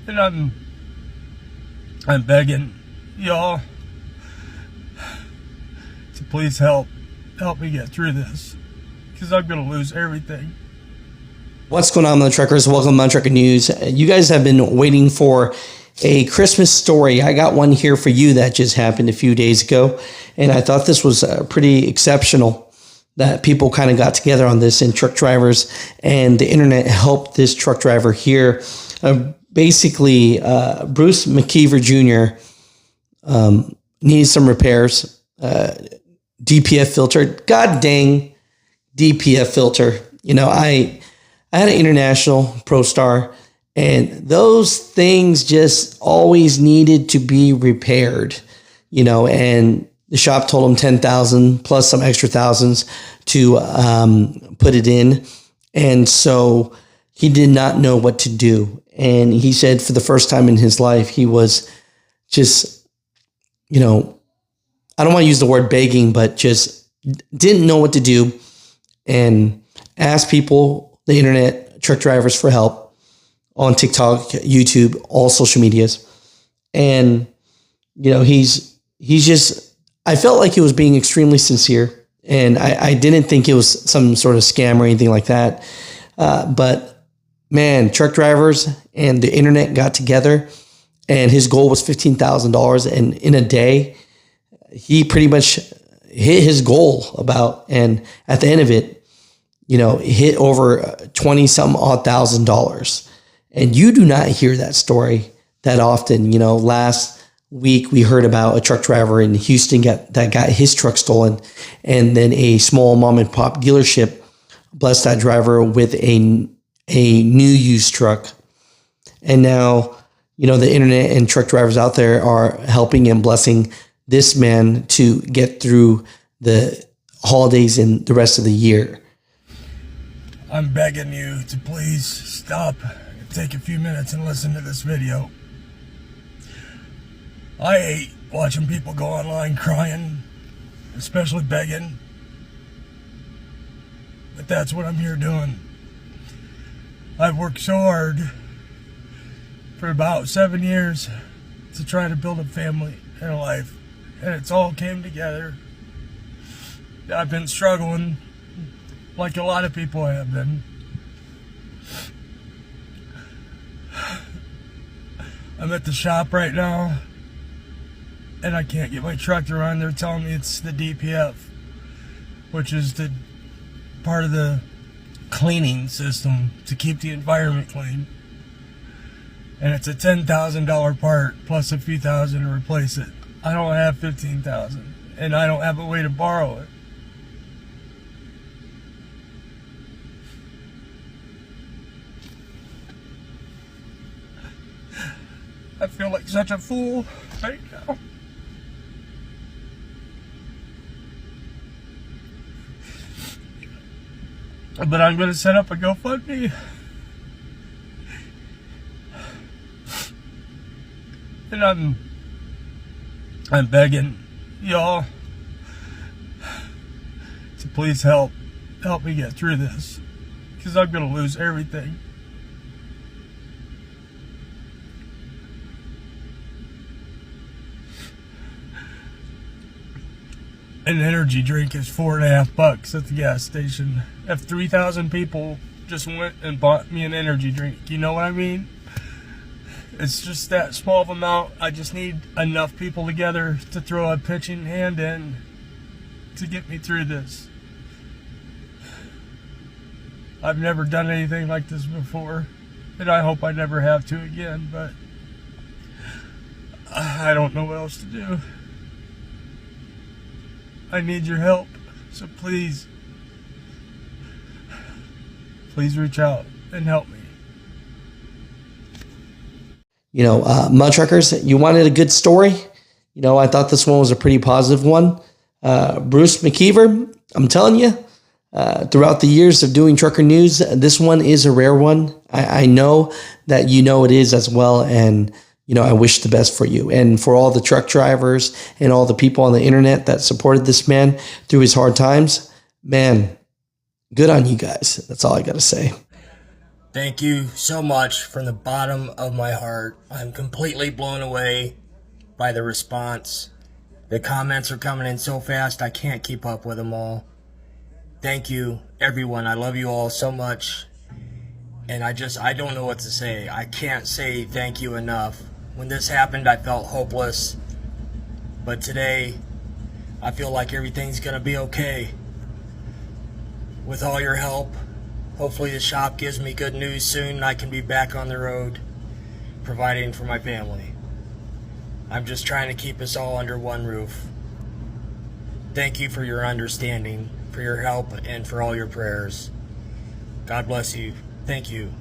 And I'm begging y'all to please help me get through this, because I'm gonna lose everything. What's going on, Mutha Truckers? Welcome to Mutha Trucker News. You guys have been waiting for a Christmas story. I got one here for you that just happened a few days ago, and I thought this was pretty exceptional that people kind of got together on this, and truck drivers and the internet helped this truck driver here. Basically, Bruce McKeever Jr. Needs some repairs. DPF filter. God dang DPF filter. You know, I had an International Pro Star, and those things just always needed to be repaired, you know, and the shop told him 10,000 plus some extra thousands to put it in. And so he did not know what to do. And he said for the first time in his life, he was just, you know, I don't want to use the word begging, but just didn't know what to do, and asked people, the internet, truck drivers, for help on TikTok, YouTube, all social medias. And, you know, he's just, I felt like he was being extremely sincere, and I didn't think it was some sort of scam or anything like that. But man, truck drivers and the internet got together, and his goal was $15,000. And in a day, he pretty much hit his goal and at the end of it, you know, hit over 20 some odd $1,000. And you do not hear that story that often. You know, last week we heard about a truck driver in Houston that got his truck stolen, and then a small mom and pop dealership blessed that driver with a new used truck. And now, you know, the internet and truck drivers out there are helping and blessing this man to get through the holidays and the rest of the year. I'm begging you to please stop and take a few minutes and listen to this video. I hate watching people go online crying, especially begging, but that's what I'm here doing. I've worked so hard for about 7 years to try to build a family and a life, and it's all came together. I've been struggling like a lot of people have been. I'm at the shop right now, and I can't get my truck to run. They're telling me it's the DPF, which is the part of the cleaning system to keep the environment clean. And it's a $10,000 part plus a few thousand to replace it. I don't have $15,000, and I don't have a way to borrow it. I feel like such a fool right now. But I'm going to set up a GoFundMe. And I'm begging y'all to please help me get through this, because I'm going to lose everything. An energy drink is $4.50 at the gas station. If 3,000 people just went and bought me an energy drink, you know what I mean? It's just that small of amount. I just need enough people together to throw a pitching hand in to get me through this. I've never done anything like this before, and I hope I never have to again, but I don't know what else to do. I need your help, so please reach out and help me. You know, Mutha Truckers, you wanted a good story? You know, I thought this one was a pretty positive one. Bruce McKeever, I'm telling you, throughout the years of doing trucker news, this one is a rare one. I know that you know it is as well, and you know, I wish the best for you. And for all the truck drivers and all the people on the internet that supported this man through his hard times, man, good on you guys. That's all I got to say. Thank you so much from the bottom of my heart. I'm completely blown away by the response. The comments are coming in so fast, I can't keep up with them all. Thank you, everyone. I love you all so much. And I don't know what to say. I can't say thank you enough. When this happened, I felt hopeless. But today, I feel like everything's gonna be okay. With all your help, hopefully the shop gives me good news soon and I can be back on the road, providing for my family. I'm just trying to keep us all under one roof. Thank you for your understanding, for your help, and for all your prayers. God bless you. Thank you.